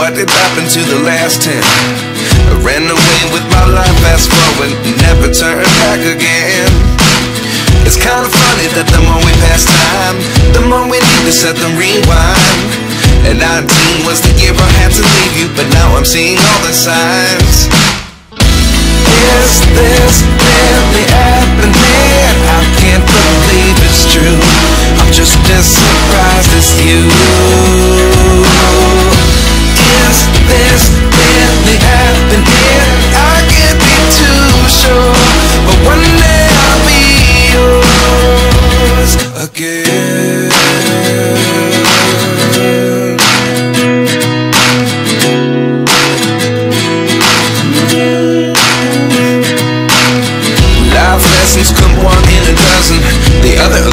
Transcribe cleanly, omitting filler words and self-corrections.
what did happen to the last 10? I ran away with my life, fast forward, never turn back again. It's kinda funny that the more we pass time, the more we need to set the rewind. And 19 was the year I had to leave you, but now I'm seeing all the signs. Is this really happening? I can't believe it's true. I'm just as surprised as you. Is this really happening? I can't be too sure, but one day I'll be yours again. Life lessons come one in a dozen. The other